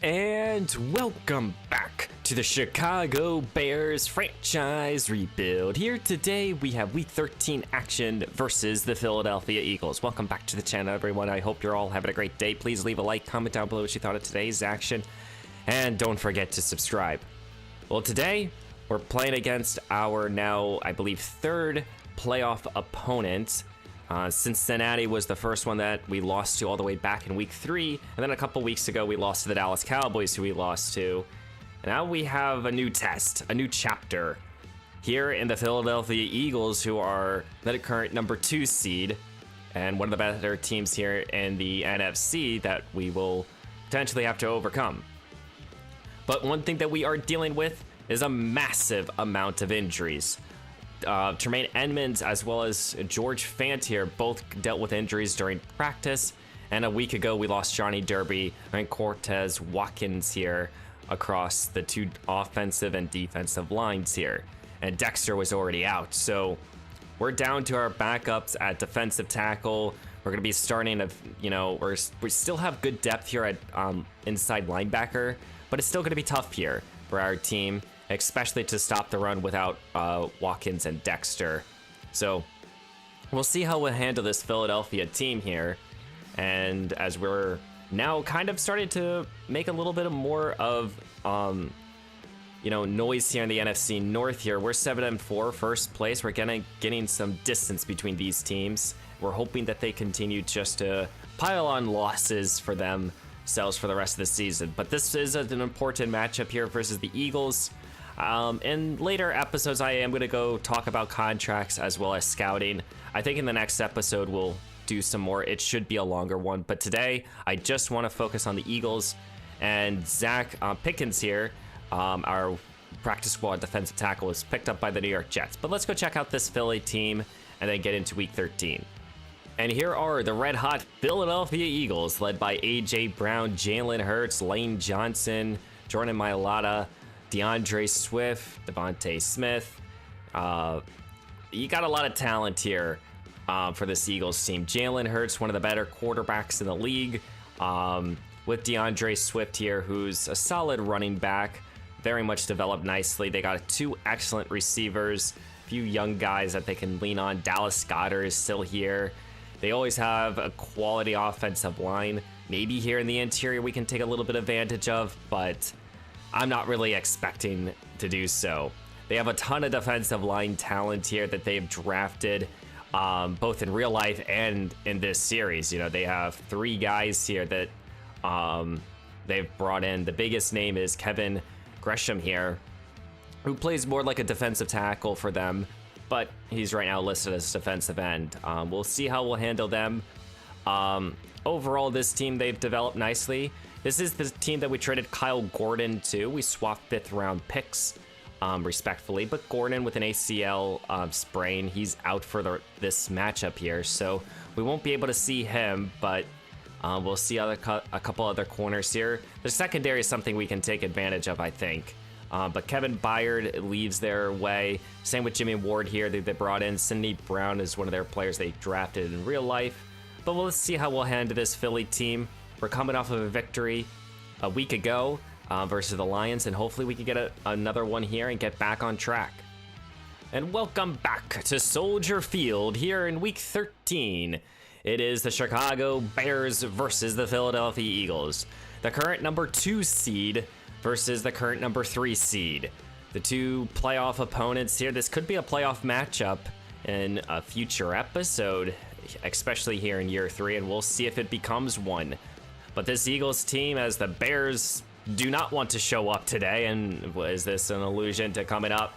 and welcome back to the Chicago Bears franchise rebuild. Here today we have Week 13 action versus the Philadelphia Eagles. Welcome back to the channel, everyone. I hope you're all having a great day. Please leave a like, comment down below what you thought of today's action, and don't forget to subscribe. Well, today we're playing against our now, I believe, third playoff opponent. Cincinnati was the first one that we lost to all the way back in Week 3, and then a couple weeks ago we lost to the Dallas Cowboys, who we lost to. And now we have a new test, a new chapter here in the Philadelphia Eagles, who are the current number 2 seed and one of the better teams here in the NFC that we will potentially have to overcome. But one thing that we are dealing with is a massive amount of injuries. Tremaine Edmonds as well as George Fant here both dealt with injuries during practice, and a week ago we lost Johnny Derby and Cortez Watkins here across the two offensive and defensive lines here, and Dexter was already out, so we're down to our backups at defensive tackle. We're going to be starting we still have good depth here at inside linebacker, but it's still going to be tough here for our team, especially to stop the run without Watkins and Dexter. So we'll see how we'll handle this Philadelphia team here. And as we're now kind of starting to make a little bit more of noise here in the NFC North here. We're 7-4, first place. We're getting some distance between these teams. We're hoping that they continue just to pile on losses for themselves for the rest of the season. But this is an important matchup here versus the Eagles. In later episodes, I am going to go talk about contracts as well as scouting. I think in the next episode, we'll do some more. It should be a longer one. But today, I just want to focus on the Eagles. And Zach Pickens here, our practice squad defensive tackle, was picked up by the New York Jets. But let's go check out this Philly team and then get into Week 13. And here are the red-hot Philadelphia Eagles, led by A.J. Brown, Jalen Hurts, Lane Johnson, Jordan Mailata, DeAndre Swift, Devontae Smith. You got a lot of talent here for this Eagles team. Jalen Hurts, one of the better quarterbacks in the league, with DeAndre Swift here, who's a solid running back, very much developed nicely. They got 2 excellent receivers, a few young guys that they can lean on. Dallas Goedert is still here. They always have a quality offensive line. Maybe here in the interior we can take a little bit of advantage of, but I'm not really expecting to do so. They have a ton of defensive line talent here that they've drafted, both in real life and in this series. You know, they have 3 guys here that they've brought in. The biggest name is Kevin Gresham here, who plays more like a defensive tackle for them, but he's right now listed as defensive end. We'll see how we'll handle them. Overall, this team, they've developed nicely. This is the team that we traded Kyle Gordon to. We swapped 5th round picks, respectfully, but Gordon with an ACL sprain, he's out for this matchup here, so we won't be able to see him, but we'll see a couple other corners here. The secondary is something we can take advantage of, I think. But Kevin Byard leaves their way. Same with Jimmy Ward here. They brought in Sidney Brown as one of their players they drafted in real life. But we'll see how we'll handle this Philly team. We're coming off of a victory a week ago versus the Lions, and hopefully we can get another one here and get back on track. And welcome back to Soldier Field here in Week 13. It is the Chicago Bears versus the Philadelphia Eagles. The current number 2 seed versus the current number 3 seed. The 2 playoff opponents here. This could be a playoff matchup in a future episode, especially here in year 3, and we'll see if it becomes one. But this Eagles team, as the Bears do not want to show up today, and is this an allusion to coming up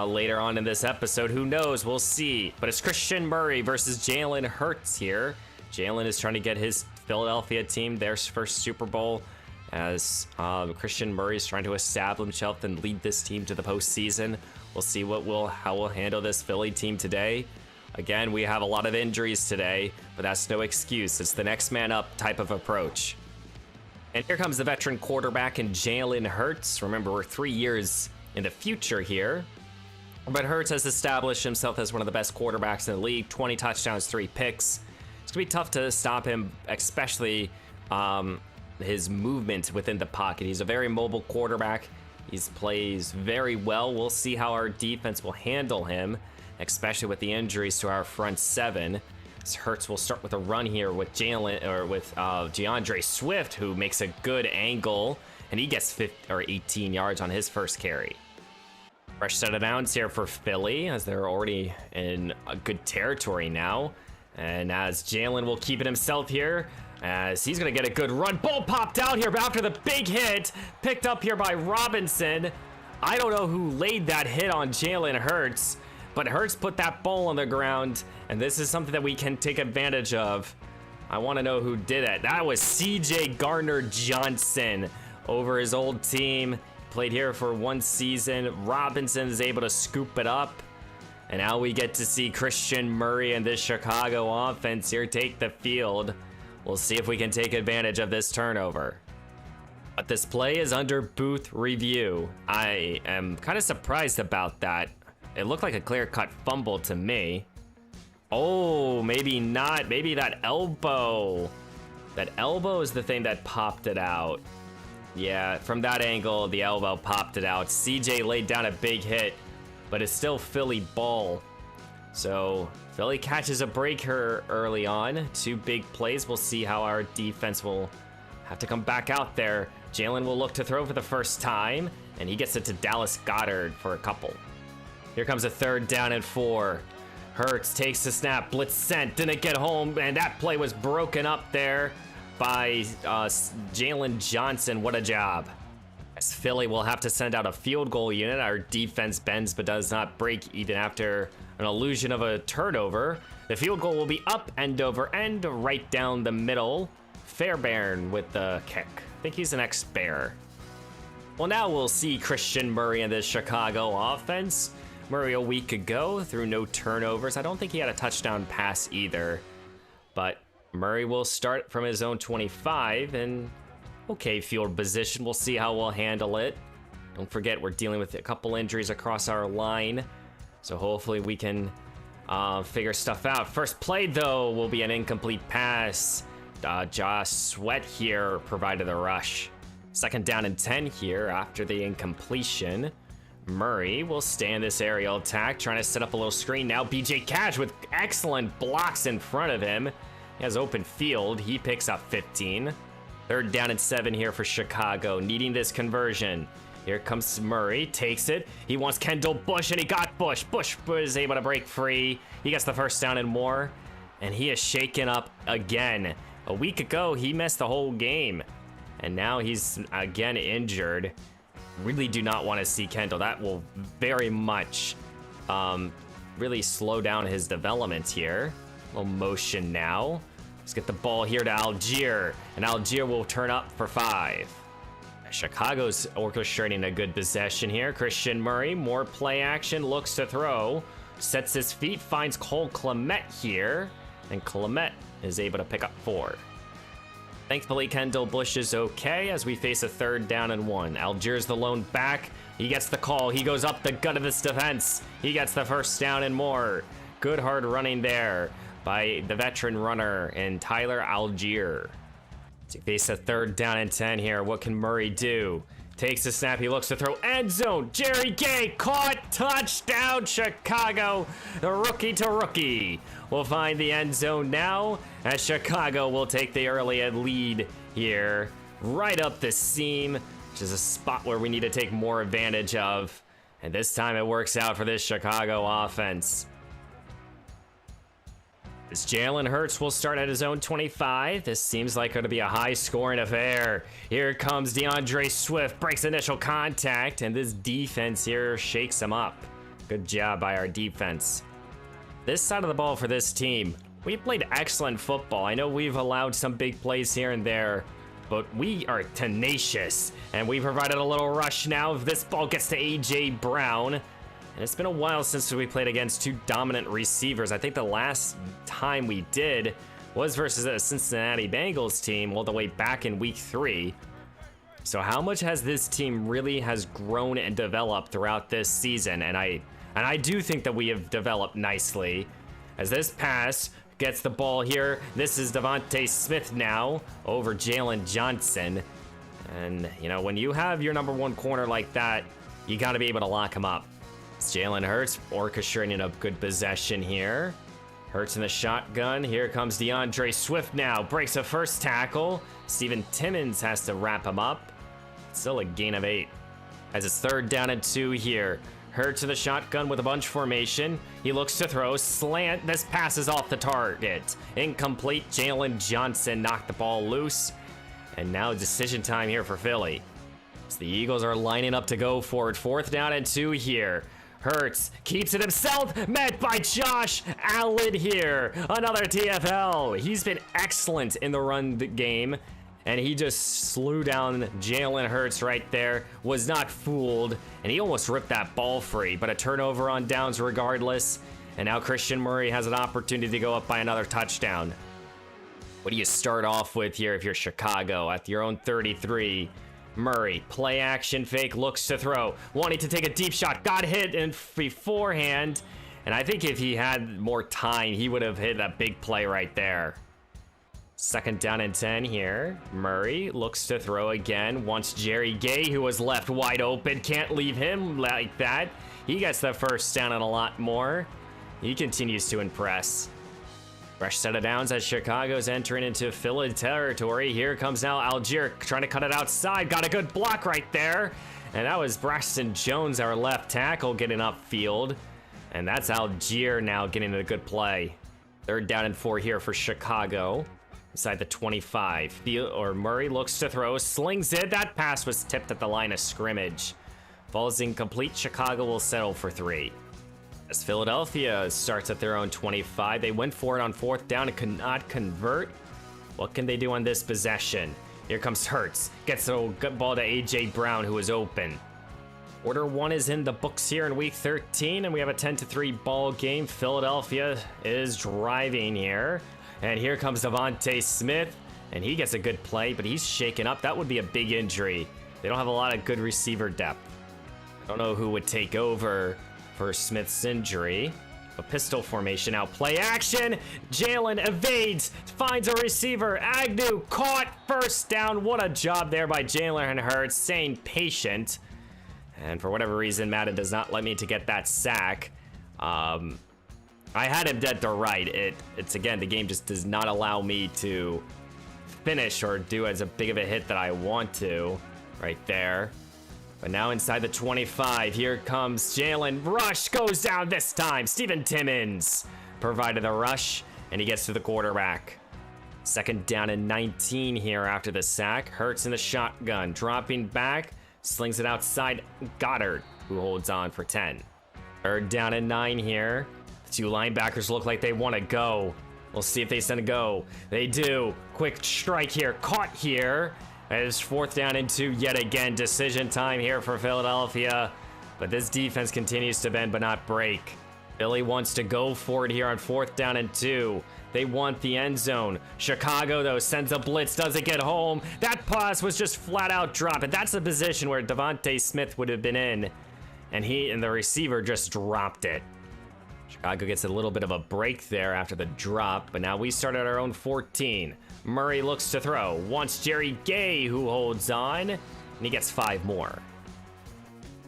later on in this episode? Who knows? We'll see. But it's Christian Murray versus Jalen Hurts here. Jalen is trying to get his Philadelphia team their first Super Bowl, as Christian Murray is trying to establish himself and lead this team to the postseason. We'll see how we'll handle this Philly team today. Again, we have a lot of injuries today, but that's no excuse. It's the next man up type of approach. And here comes the veteran quarterback in Jalen Hurts. Remember, we're 3 years in the future here. But Hurts has established himself as one of the best quarterbacks in the league. 20 touchdowns, 3 picks. It's going to be tough to stop him, especially his movement within the pocket. He's a very mobile quarterback. He plays very well. We'll see how our defense will handle him, especially with the injuries to our front seven. As Hurts will start with a run here with DeAndre Swift, who makes a good angle, and he gets 18 yards on his first carry. Fresh set of downs here for Philly, as they're already in a good territory now. And as Jalen will keep it himself here, as he's going to get a good run. Ball popped out here after the big hit, picked up here by Robinson. I don't know who laid that hit on Jalen Hurts, but Hurts put that ball on the ground, and this is something that we can take advantage of. I want to know who did it. That was CJ Gardner-Johnson over his old team. Played here for 1 season. Robinson is able to scoop it up. And now we get to see Christian Murray and this Chicago offense here take the field. We'll see if we can take advantage of this turnover. But this play is under booth review. I am kind of surprised about that. It looked like a clear-cut fumble to me. Oh, maybe not. Maybe that elbow. That elbow is the thing that popped it out. Yeah, from that angle, the elbow popped it out. CJ laid down a big hit, but it's still Philly ball. So Philly catches a break here early on. 2 big plays. We'll see how our defense will have to come back out there. Jalen will look to throw for the first time, and he gets it to Dallas Goedert for a couple. Here comes a 3rd down and 4. Hurts takes the snap, blitz sent, didn't get home, and that play was broken up there by Jalen Johnson. What a job. As Philly will have to send out a field goal unit. Our defense bends but does not break even after an illusion of a turnover. The field goal will be up end over end, right down the middle. Fairbairn with the kick. I think he's an ex-Bear. Well, now we'll see Christian Murray in this Chicago offense. Murray a week ago threw no turnovers. I don't think he had a touchdown pass either. But Murray will start from his own 25 and okay field position. We'll see how we'll handle it. Don't forget, we're dealing with a couple injuries across our line, so hopefully we can figure stuff out. First play, though, will be an incomplete pass. Josh Sweat here provided the rush. 2nd down and 10 here after the incompletion. Murray will stay in this aerial attack, trying to set up a little screen now. BJ Cash with excellent blocks in front of him. He has open field. He picks up 15. 3rd down and 7 here for Chicago, needing this conversion. Here comes Murray, takes it. He wants Kendall Bush, and he got Bush. Bush was able to break free. He gets the 1st down and more, and he is shaken up again. A week ago, he missed the whole game, and now he's again injured. Really do not want to see Kendall. That will very much really slow down his development here. A little motion now. Let's get the ball here to Algier, and Algier will turn up for 5. Chicago's orchestrating a good possession here. Christian Murray, more play action, looks to throw, sets his feet, finds Cole Kmet here, and Kmet is able to pick up 4. Thankfully, Kendall Bush is okay as we face a 3rd down and 1. Algier's the lone back. He gets the call. He goes up the gut of this defense. He gets the 1st down and more. Good hard running there by the veteran runner and Tyler Algier. To face a 3rd down and 10 here, what can Murray do? Takes the snap, he looks to throw, end zone. Jerry Gay caught, touchdown Chicago. The rookie to rookie will find the end zone now, as Chicago will take the early lead here, right up the seam, which is a spot where we need to take more advantage of. And this time it works out for this Chicago offense. As Jalen Hurts will start at his own 25. This seems like going to be a high-scoring affair. Here comes DeAndre Swift, breaks initial contact, and this defense here shakes him up. Good job by our defense. This side of the ball for this team, we played excellent football. I know we've allowed some big plays here and there, but we are tenacious, and we provided a little rush now. If this ball gets to A.J. Brown, and it's been a while since we played against 2 dominant receivers. I think the last time we did was versus a Cincinnati Bengals team all the way back in week 3. So how much has this team really has grown and developed throughout this season? And I do think that we have developed nicely. As this pass gets the ball here. This is Devontae Smith now over Jalen Johnson. And, you know, when you have your number one corner like that, you got to be able to lock him up. It's Jalen Hurts orchestrating a good possession here. Hurts in the shotgun. Here comes DeAndre Swift now. Breaks a first tackle. Steven Timmons has to wrap him up. Still a gain of 8. As it's 3rd down and 2 here. Hurts in the shotgun with a bunch formation. He looks to throw. Slant. This pass is off the target. Incomplete. Jalen Johnson knocked the ball loose. And now decision time here for Philly. As the Eagles are lining up to go for it. 4th down and 2 here. Hurts keeps it himself, met by Josh Allen here. Another TFL. He's been excellent in the run game, and he just slew down Jalen Hurts right there. Was not fooled, and he almost ripped that ball free, but a turnover on downs regardless. And now Christian Murray has an opportunity to go up by another touchdown. What do you start off with here if you're Chicago at your own 33? Murray, play action fake, looks to throw, wanting to take a deep shot, got hit in beforehand, and I think if he had more time, he would have hit a big play right there. 2nd down and 10 here. Murray looks to throw again, wants Jerry Gay, who was left wide open, can't leave him like that. He gets the 1st down and a lot more. He continues to impress. Fresh set of downs as Chicago's entering into Philly territory. Here comes now Algier trying to cut it outside. Got a good block right there. And that was Braxton Jones, our left tackle, getting upfield. And that's Algier now getting a good play. 3rd down and 4 here for Chicago. Inside the 25. Murray looks to throw, slings it. That pass was tipped at the line of scrimmage. Falls incomplete. Chicago will settle for 3. As Philadelphia starts at their own 25, they went for it on 4th down and could not convert. What can they do on this possession? Here comes Hurts. Gets the ball to A.J. Brown, who is open. Quarter 1 is in the books here in week 13, and we have a 10-3 ball game. Philadelphia is driving here. And here comes Devontae Smith, and he gets a good play, but he's shaken up. That would be a big injury. They don't have a lot of good receiver depth. I don't know who would take over for Smith's injury. A pistol formation now. Play action. Jalen evades. Finds a receiver. Agnew caught. 1st down. What a job there by Jalen Hurts. Staying patient. And for whatever reason, Madden does not let me to get that sack. I had him dead to right. It's again, the game just does not allow me to finish or do as a big of a hit that I want to. Right there. But now inside the 25, here comes Jalen. Rush goes down this time. Steven Timmons provided the rush, and he gets to the quarterback. 2nd down and 19 here after the sack. Hurts in the shotgun, dropping back, slings it outside. Goddard, who holds on for 10. 3rd down and 9 here. The 2 linebackers look like they want to go. We'll see if they send a go. They do. Quick strike here, caught here. It's 4th down and 2 yet again. Decision time here for Philadelphia. But this defense continues to bend but not break. Philly wants to go for it here on 4th down and 2. They want the end zone. Chicago, though, sends a blitz. Doesn't get home. That pass was just flat out dropped. And that's the position where Devontae Smith would have been in. And the receiver just dropped it. Chicago gets a little bit of a break there after the drop. But now we start at our own 14. Murray looks to throw. Wants Jerry Gay, who holds on. And he gets 5 more.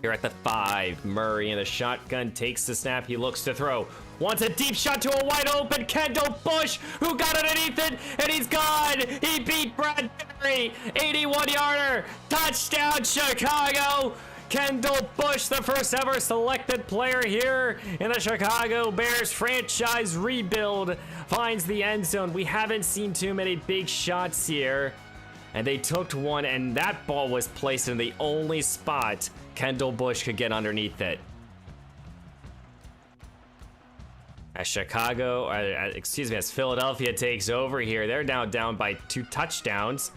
Here at the 5, Murray in the shotgun takes the snap. He looks to throw. Wants a deep shot to a wide open Kendall Bush, who got underneath it, and he's gone. He beat Bradbury. 81-yarder. Touchdown, Chicago. Kendall Bush, the first ever selected player here in the Chicago Bears franchise rebuild, finds the end zone. We haven't seen too many big shots here. And they took one, and that ball was placed in the only spot Kendall Bush could get underneath it. As as Philadelphia takes over here, they're now down by 2 touchdowns.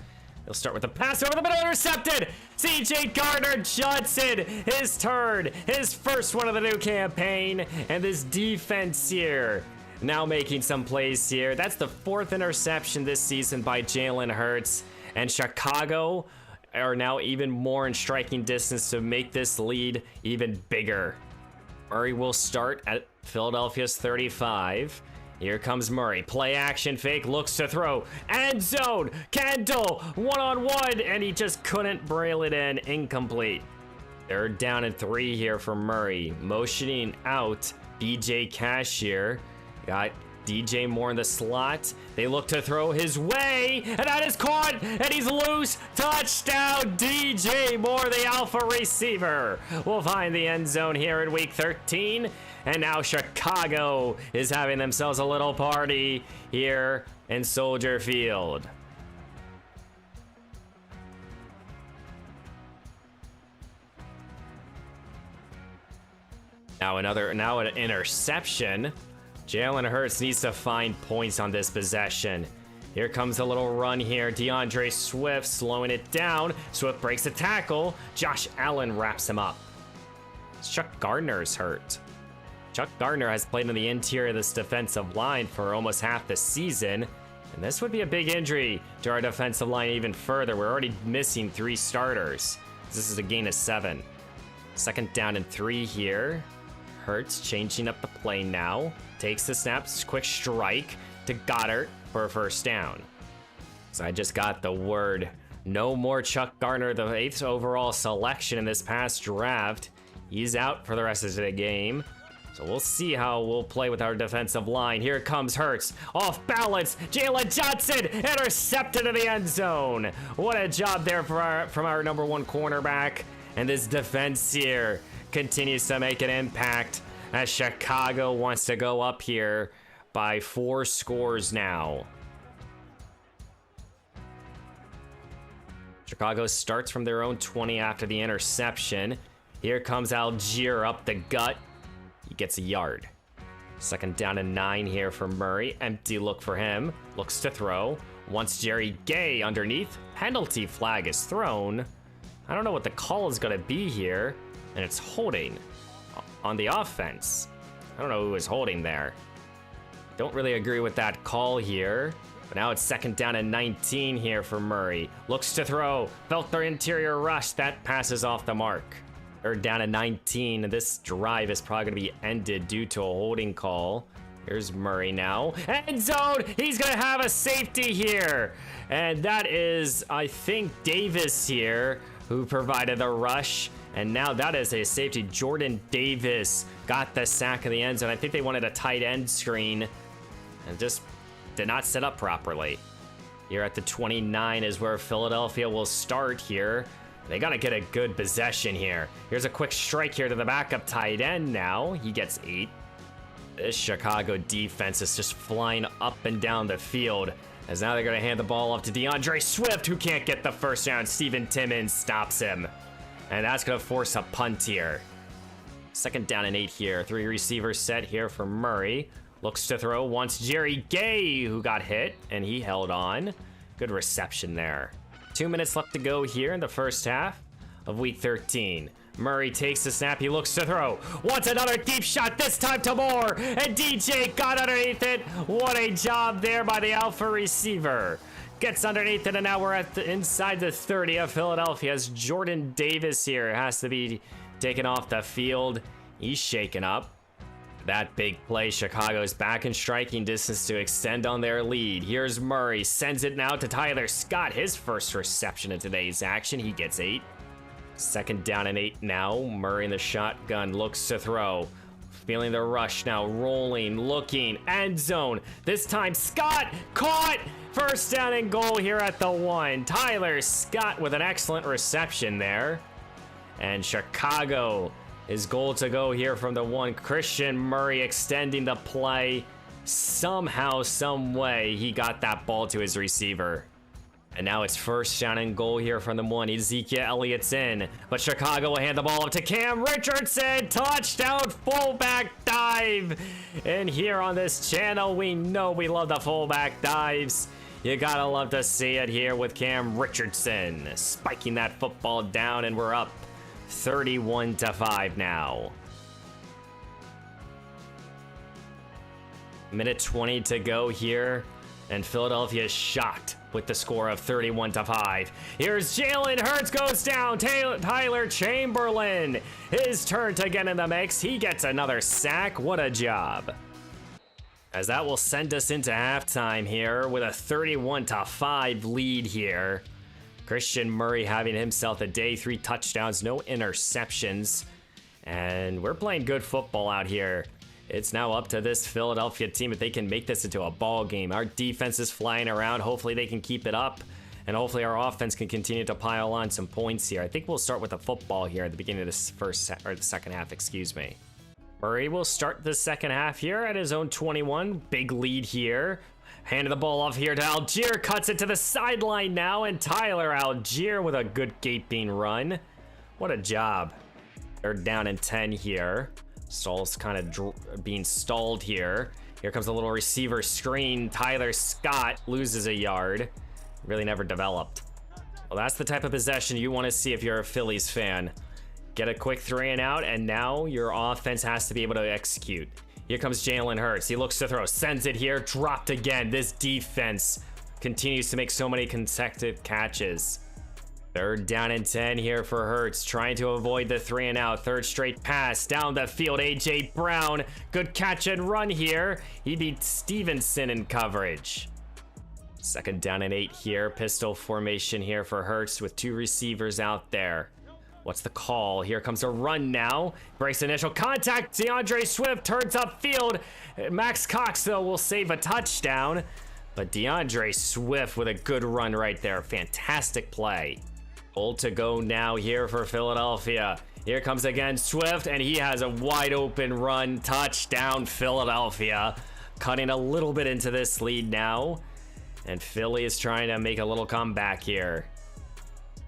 They'll start with a pass over the middle, intercepted. C.J. Gardner-Johnson, his turn, his first one of the new campaign, and this defense here now making some plays here. That's the 4th interception this season by Jalen Hurts, and Chicago are now even more in striking distance to make this lead even bigger. Murray will start at Philadelphia's 35. Here comes Murray. Play action fake, looks to throw. End zone. Kendall, one-on-one, and he just couldn't braille it in. Incomplete. Third down and 3 here for Murray. Motioning out DJ Cashier. Got DJ Moore in the slot. They look to throw his way, and that is caught, and he's loose. Touchdown, DJ Moore, the alpha receiver. We'll find the end zone here in week 13. And now Chicago is having themselves a little party here in Soldier Field. Now an interception. Jalen Hurts needs to find points on this possession. Here comes a little run here. DeAndre Swift slowing it down. Swift breaks a tackle. Josh Allen wraps him up. Chuck Gardner's hurt. Chuck Gardner has played in the interior of this defensive line for almost half the season. And this would be a big injury to our defensive line even further. We're already missing 3 starters. This is a gain of 7. Second down and 3 here. Hurts changing up the play now. Takes the snaps, quick strike to Goddard for a first down. So I just got the word. No more Chuck Gardner, the 8th overall selection in this past draft. He's out for the rest of the game. So we'll see how we'll play with our defensive line. Here comes Hurts. Off balance. Jalen Johnson intercepted in the end zone. What a job there from our number 1 cornerback. And this defense here continues to make an impact as Chicago wants to go up here by 4 scores now. Chicago starts from their own 20 after the interception. Here comes Algier up the gut. He gets a yard. Second down and 9 here for Murray. Empty look for him. Looks to throw. Wants Jerry Gay underneath. Penalty flag is thrown. I don't know what the call is going to be here. And it's holding on the offense. I don't know who is holding there. Don't really agree with that call here. But now it's second down and 19 here for Murray. Looks to throw. Felt their interior rush. That passes off the mark. Third down and 19. This drive is probably going to be ended due to a holding call. Here's Murray now. End zone! He's going to have a safety here. And that is, I think, Davis here who provided the rush. And now that is a safety. Jordan Davis got the sack of the end zone. I think they wanted a tight end screen and just did not set up properly. Here at the 29 is where Philadelphia will start here. They got to get a good possession here. Here's a quick strike here to the backup tight end now. He gets 8. This Chicago defense is just flying up and down the field. As now they're going to hand the ball off to DeAndre Swift, who can't get the first down. Steven Timmons stops him. And that's going to force a punt here. Second down and 8 here. 3 receivers set here for Murray. Looks to throw. Wants Jerry Gay, who got hit, and he held on. Good reception there. 2 minutes left to go here in the first half of week 13. Murray takes the snap. He looks to throw. Wants another deep shot, this time to Moore. And DJ got underneath it. What a job there by the alpha receiver. Gets underneath it, and now we're at inside the 30 of Philadelphia as Jordan Davis here has to be taken off the field. He's shaken up. That big play, Chicago's back in striking distance to extend on their lead. Here's Murray, sends it now to Tyler Scott. His first reception in today's action. He gets 8. Second down and 8 now. Murray in the shotgun, looks to throw. Feeling the rush now, rolling, looking, end zone. This time Scott caught. First down and goal here at the 1. Tyler Scott with an excellent reception there. And Chicago is goal to go here from the 1. Christian Murray extending the play. Somehow, some way, he got that ball to his receiver. And now it's first down and goal here from the 1. Ezekiel Elliott's in, but Chicago will hand the ball up to Cam Richardson. Touchdown, fullback dive. And here on this channel, we know we love the fullback dives. You gotta love to see it here with Cam Richardson spiking that football down, and we're up 31-5 now. Minute 20 to go here, and Philadelphia is shocked with the score of 31-5. Here's Jalen Hurts, goes down. Tyler Chamberlain, his turn to get in the mix. He gets another sack. What a job. as that will send us into halftime here with a 31-5 lead here. Christian Murray having himself a day, 3 touchdowns, no interceptions. And we're playing good football out here. It's now up to this Philadelphia team if they can make this into a ball game. Our defense is flying around. Hopefully they can keep it up. And hopefully our offense can continue to pile on some points here. I think we'll start with the football here at the beginning of this the second half, excuse me. Murray will start the second half here at his own 21. Big lead here. Handed the ball off here to Algier. Cuts it to the sideline now. And Tyler Algier with a good gaping run. What a job. They're down in 10 here. Stall's kind of being stalled here. Here comes a little receiver screen. Tyler Scott loses a yard. Really never developed. Well, that's the type of possession you want to see if you're a Phillies fan. Get a quick 3 and out, and now your offense has to be able to execute. Here comes Jalen Hurts. He looks to throw, sends it here, dropped again. This defense continues to make so many consecutive catches. Third down and 10 here for Hurts, trying to avoid the 3 and out. Third straight pass down the field. A.J. Brown, good catch and run here. He beat Stevenson in coverage. Second down and 8 here. Pistol formation here for Hurts with 2 receivers out there. What's the call? Here comes a run now. Breaks initial contact. DeAndre Swift turns upfield. Max Cox, though, will save a touchdown. But DeAndre Swift with a good run right there. Fantastic play. Goal to go now here for Philadelphia. Here comes again Swift, and he has a wide open run. Touchdown, Philadelphia. Cutting a little bit into this lead now. And Philly is trying to make a little comeback here.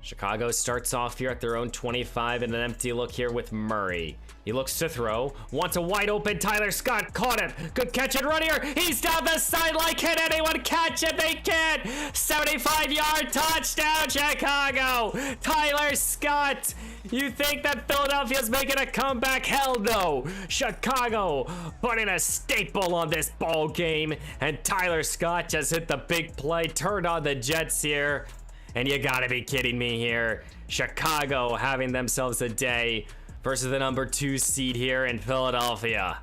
Chicago starts off here at their own 25 and an empty look here with Murray. He looks to throw, wants a wide open Tyler Scott, caught him. Good catch and run here. He's down the sideline. Can anyone catch it? They can't. 75-yard touchdown, Chicago. Tyler Scott. You think that Philadelphia's making a comeback? Hell no. Chicago putting a staple on this ball game. And Tyler Scott just hit the big play, turned on the Jets here. And you gotta be kidding me here. Chicago having themselves a day versus the number 2 seed here in Philadelphia.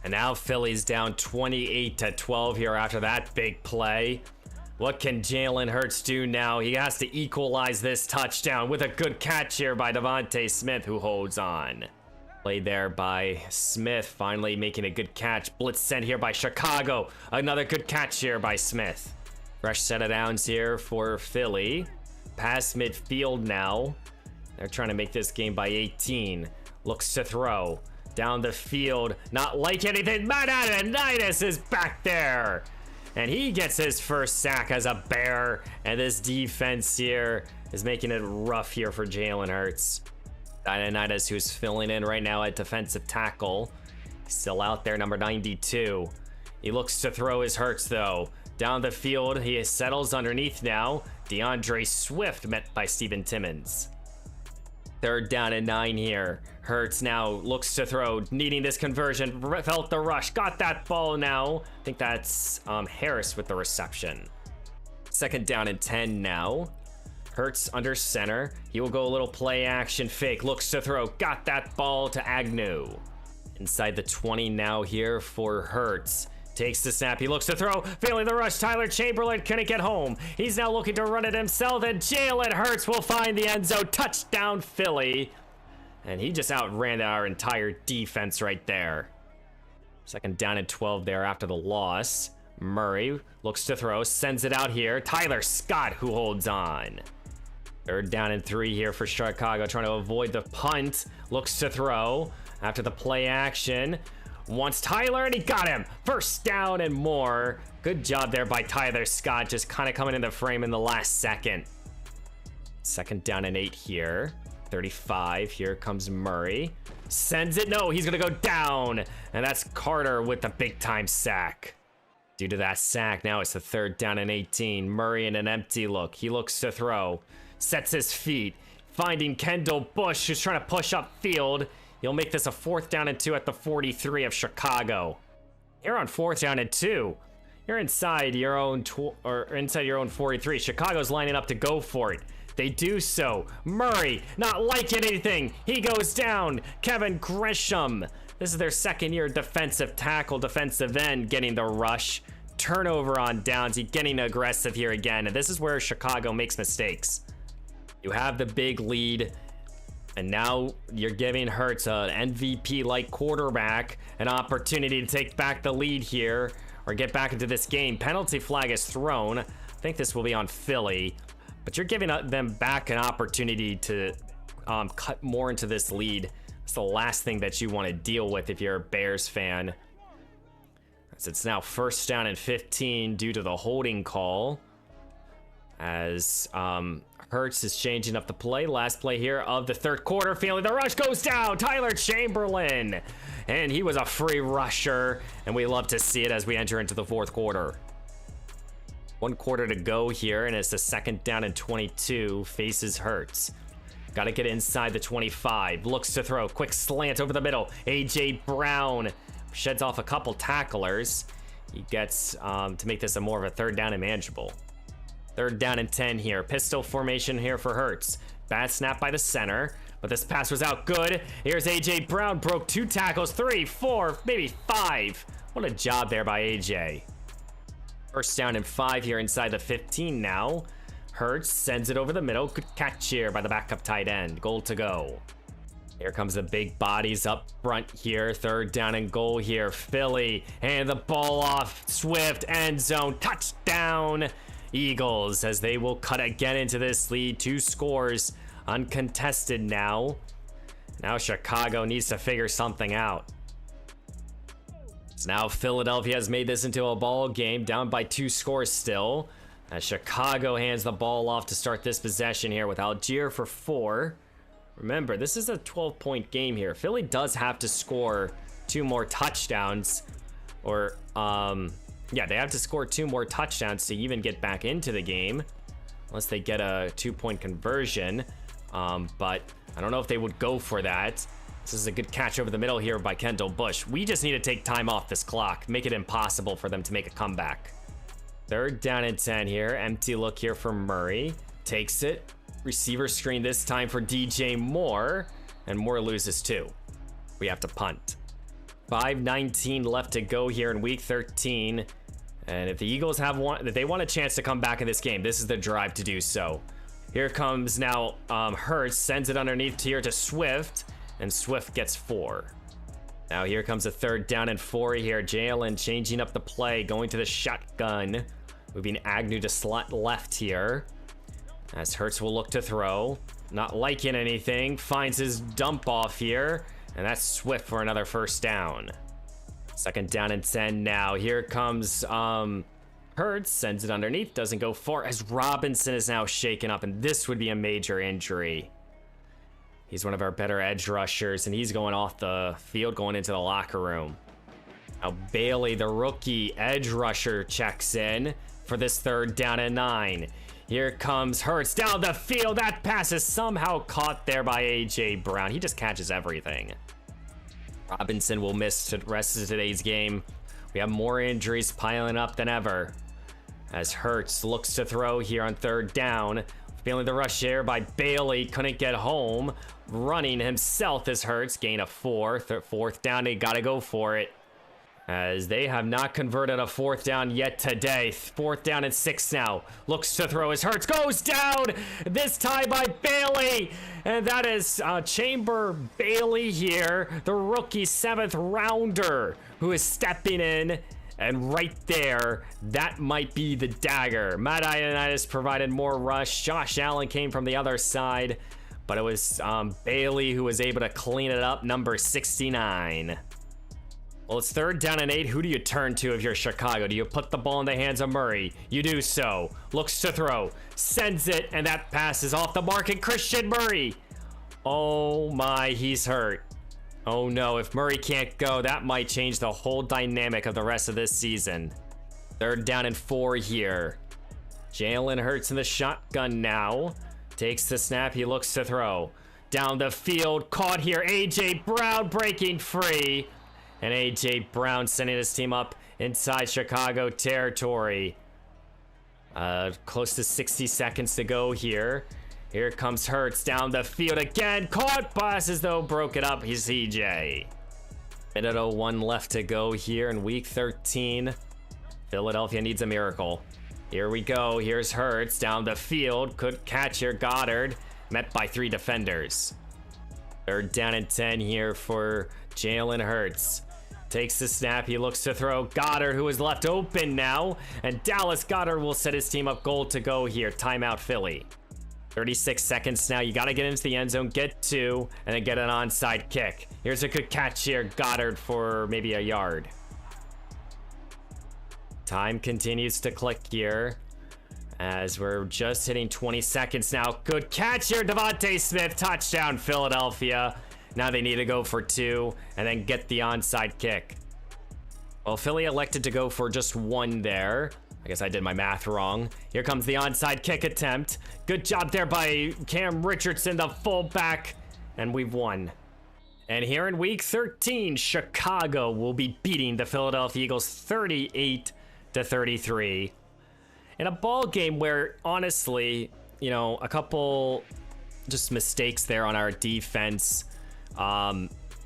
And now Philly's down 28-12 here after that big play. What can Jalen Hurts do now? He has to equalize this touchdown with a good catch here by Devontae Smith, who holds on. Played there by Smith, finally making a good catch. Blitz sent here by Chicago. Another good catch here by Smith. Fresh set of downs here for Philly. Past midfield now. They're trying to make this game by 18. Looks to throw. Down the field. Not like anything. Madden is back there. And he gets his first sack as a Bear. And this defense here is making it rough here for Jalen Hurts. Dionytus, who's filling in right now at defensive tackle. Still out there, number 92. He looks to throw his Hurts, though. Down the field, he settles underneath now. DeAndre Swift met by Steven Timmons. Third down and 9 here. Hurts now looks to throw, needing this conversion. Felt the rush, got that ball now. I think that's Harris with the reception. Second down and 10 now. Hurts under center. He will go a little play action fake. Looks to throw, got that ball to Agnew. Inside the 20 now here for Hurts. Takes the snap, he looks to throw, failing the rush. Tyler Chamberlain couldn't get home. He's now looking to run it himself, and Jalen Hurts will find the end zone. Touchdown, Philly. And he just outran our entire defense right there. Second down and 12 there after the loss. Murray looks to throw, sends it out here. Tyler Scott, who holds on. Third down and 3 here for Chicago, trying to avoid the punt. Looks to throw after the play action. Wants Tyler, and he got him. First down and more. Good job there by Tyler Scott, just kind of coming in the frame in the last second. Second down and 8 here. 35. Here comes Murray. Sends it. No, he's going to go down. And that's Carter with the big-time sack. Due to that sack, now it's the third down and 18. Murray in an empty look. He looks to throw. Sets his feet. Finding Kendall Bush, who's trying to push up field. He'll make this a 4th down and 2 at the 43 of Chicago. You're on 4th down and 2. You're inside your own inside your own 43. Chicago's lining up to go for it. They do so. Murray, not liking anything. He goes down. Kevin Grisham This is their second year defensive tackle, defensive end, getting the rush. Turnover on downs, he's getting aggressive here again. And this is where Chicago makes mistakes. You have the big lead, and now you're giving Hurts, an MVP-like quarterback, an opportunity to take back the lead here or get back into this game. Penalty flag is thrown. I think this will be on Philly, but you're giving them back an opportunity to cut more into this lead. It's the last thing that you want to deal with if you're a Bears fan. As it's now 1st down and 15 due to the holding call. As Hurts is changing up the play. Last play here of the 3rd quarter. Feeling the rush goes down. Tyler Chamberlain. And he was a free rusher. And we love to see it as we enter into the 4th quarter. 1 quarter to go here. And it's the 2nd down and 22. Faces Hurts. Got to get inside the 25. Looks to throw. Quick slant over the middle. A.J. Brown sheds off a couple tacklers. He gets to make this a more of a 3rd down and manageable. 3rd down and 10 here. Pistol formation here for Hurts. Bad snap by the center, but this pass was out good. Here's A.J. Brown. Broke 2 tackles, 3, 4, maybe 5. What a job there by A.J. 1st down and 5 here inside the 15 now. Hurts sends it over the middle. Good catch here by the backup tight end. Goal to go. Here comes the big bodies up front here. 3rd down and goal here. Philly, and the ball off. Swift, end zone, touchdown. Eagles, as they will cut again into this lead. 2 scores, uncontested now. Now Chicago needs to figure something out. So now Philadelphia has made this into a ball game, down by 2 scores still. As Chicago hands the ball off to start this possession here with Algier for 4. Remember, this is a 12-point game here. Philly does have to score 2 more touchdowns. Or, yeah, they have to score 2 more touchdowns to even get back into the game. Unless they get a 2-point conversion. But I don't know if they would go for that. This is a good catch over the middle here by Kendall Bush. We just need to take time off this clock. Make it impossible for them to make a comeback. 3rd down and 10 here. Empty look here for Murray. Takes it. Receiver screen this time for DJ Moore. And Moore loses 2. We have to punt. 5:19 left to go here in week 13. And if the Eagles if they want a chance to come back in this game, this is the drive to do so. Here comes now Hurts. Sends it underneath here to Swift. And Swift gets 4. Now here comes a 3rd down and 4 here. Jalen changing up the play. Going to the shotgun. Moving Agnew to slot left here. As Hurts will look to throw. Not liking anything. Finds his dump off here. And that's Swift for another 1st down. 2nd down and 10 now. Here comes Hurts. Sends it underneath. Doesn't go far as Robinson is now shaken up. And this would be a major injury. He's one of our better edge rushers. And he's going off the field, going into the locker room. Now Bailey, the rookie edge rusher, checks in for this 3rd down and 9. Here comes Hurts down the field. That pass is somehow caught there by A.J. Brown. He just catches everything. Robinson will miss the rest of today's game. We have more injuries piling up than ever. As Hurts looks to throw here on 3rd down. Feeling the rush here by Bailey. Couldn't get home. Running himself is Hurts. Gain of 4. 4th down. They got to go for it. As they have not converted a 4th down yet today. 4th down and 6 now. Looks to throw as Hurts goes down. This time by Bailey. And that is Chamber Bailey here. The rookie 7th rounder who is stepping in. And right there, that might be the dagger. Matt Ioannidis provided more rush. Josh Allen came from the other side. But it was Bailey who was able to clean it up. Number 69. Well, it's 3rd down and 8. Who do you turn to if you're Chicago? Do you put the ball in the hands of Murray? You do so. Looks to throw. Sends it, and that pass is off the mark. And Christian Murray. Oh my, he's hurt. Oh no, if Murray can't go, that might change the whole dynamic of the rest of this season. 3rd down and 4 here. Jalen Hurts in the shotgun now. Takes the snap. He looks to throw. Down the field. Caught here. A.J. Brown breaking free. And A.J. Brown sending his team up inside Chicago territory. Close to 60 seconds to go here. Here comes Hurts down the field again. Caught pass as though broke it up. He's CJ. Minute 01 left to go here in week 13. Philadelphia needs a miracle. Here we go. Here's Hurts down the field. Could catch here. Goddard met by 3 defenders. 3rd down and 10 here for Jalen Hurts. Takes the snap. He looks to throw. Goddard, who is left open now. And Dallas Goedert will set his team up goal to go here. Timeout Philly. 36 seconds now. You got to get into the end zone, get 2, and then get an onside kick. Here's a good catch here. Goddard for maybe a yard. Time continues to click here as we're just hitting 20 seconds now. Good catch here. Devontae Smith. Touchdown Philadelphia. Now they need to go for 2 and then get the onside kick. Well, Philly elected to go for just 1 there. I guess I did my math wrong. Here comes the onside kick attempt. Good job there by Cam Richardson, the fullback. And we've won. And here in week 13, Chicago will be beating the Philadelphia Eagles 38-33. In a ball game where, honestly, you know, a couple just mistakes there on our defense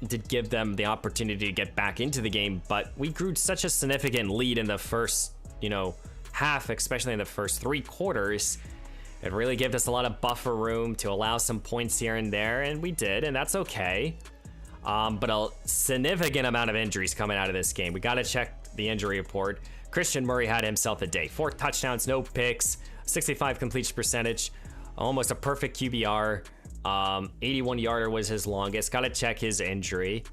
did give them the opportunity to get back into the game, but we grew such a significant lead in the first, you know, half, especially in the first 3 quarters. It really gave us a lot of buffer room to allow some points here and there, and we did, and that's okay. But a significant amount of injuries coming out of this game. We got to check the injury report. Christian Murray had himself a day. 4 touchdowns, no picks, 65 completion percentage, almost a perfect QBR. 81-yarder was his longest. Got to check his injury.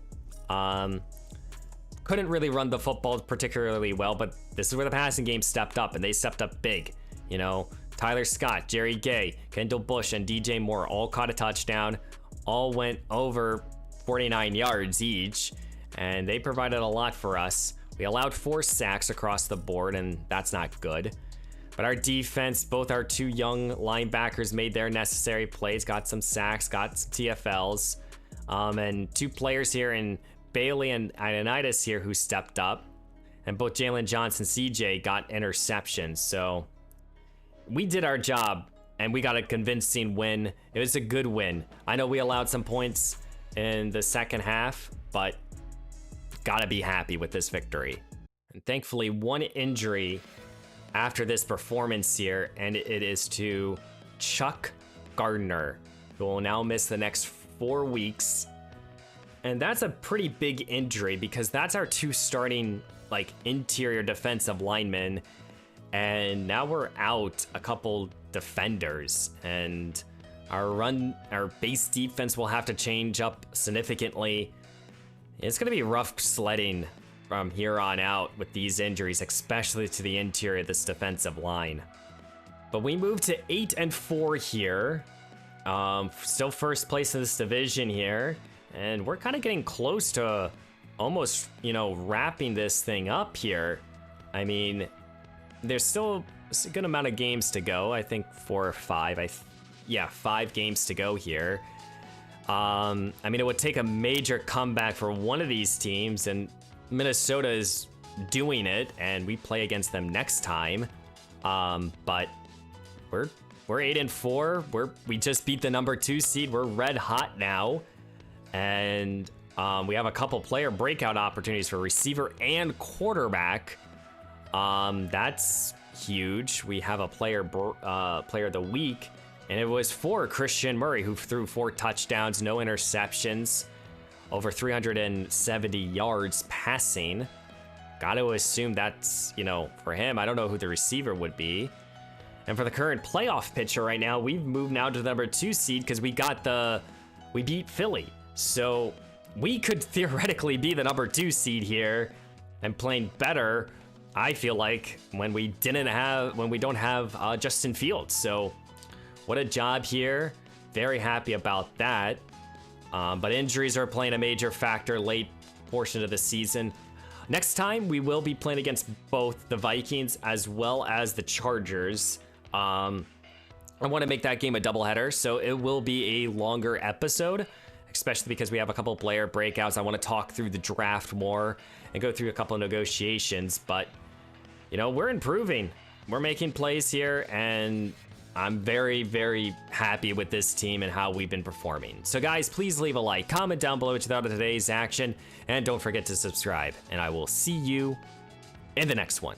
Couldn't really run the football particularly well, but this is where the passing game stepped up, and they stepped up big. You know, Tyler Scott, Jerry Gay, Kendall Bush, and DJ Moore all caught a touchdown. All went over 49 yards each, and they provided a lot for us. We allowed 4 sacks across the board, and that's not good. But our defense, both our 2 young linebackers made their necessary plays, got some sacks, got some TFLs, and 2 players here in Bailey and Ioannidis here who stepped up, and both Jalen Johnson, CJ got interceptions. So we did our job, and we got a convincing win. It was a good win. I know we allowed some points in the second half, but gotta be happy with this victory. And thankfully, 1 injury after this performance here, and it is to Chuck Gardner, who will now miss the next 4 weeks. And that's a pretty big injury because that's our 2 starting like interior defensive linemen, and now we're out a couple defenders, and our base defense will have to change up significantly. It's gonna be rough sledding from here on out with these injuries, especially to the interior of this defensive line. But we moved to 8-4 here. Still first place in this division here. And we're kind of getting close to almost, you know, wrapping this thing up here. I mean, there's still a good amount of games to go. I think 4 or 5. 5 games to go here. I mean, it would take a major comeback for one of these teams, and Minnesota is doing it, and we play against them next time. But we're 8-4. We just beat the number 2 seed. We're red hot now, and we have a couple player breakout opportunities for receiver and quarterback. That's huge. We have a player of the week, and it was for Christian Murray, who threw 4 touchdowns, no interceptions, over 370 yards passing. Got to assume that's, you know, for him. I don't know who the receiver would be. And for the current playoff picture right now, we've moved now to the number 2 seed because we beat Philly. So we could theoretically be the number 2 seed here and playing better, I feel like, when we don't have Justin Fields. So what a job here. Very happy about that. But injuries are playing a major factor late portion of the season. Next time, we will be playing against both the Vikings as well as the Chargers. I want to make that game a doubleheader, so it will be a longer episode, especially because we have a couple player breakouts. I want to talk through the draft more and go through a couple of negotiations, but, you know, we're improving. We're making plays here, and I'm very, very happy with this team and how we've been performing. So guys, please leave a like, comment down below what you thought of today's action, and don't forget to subscribe. And I will see you in the next one.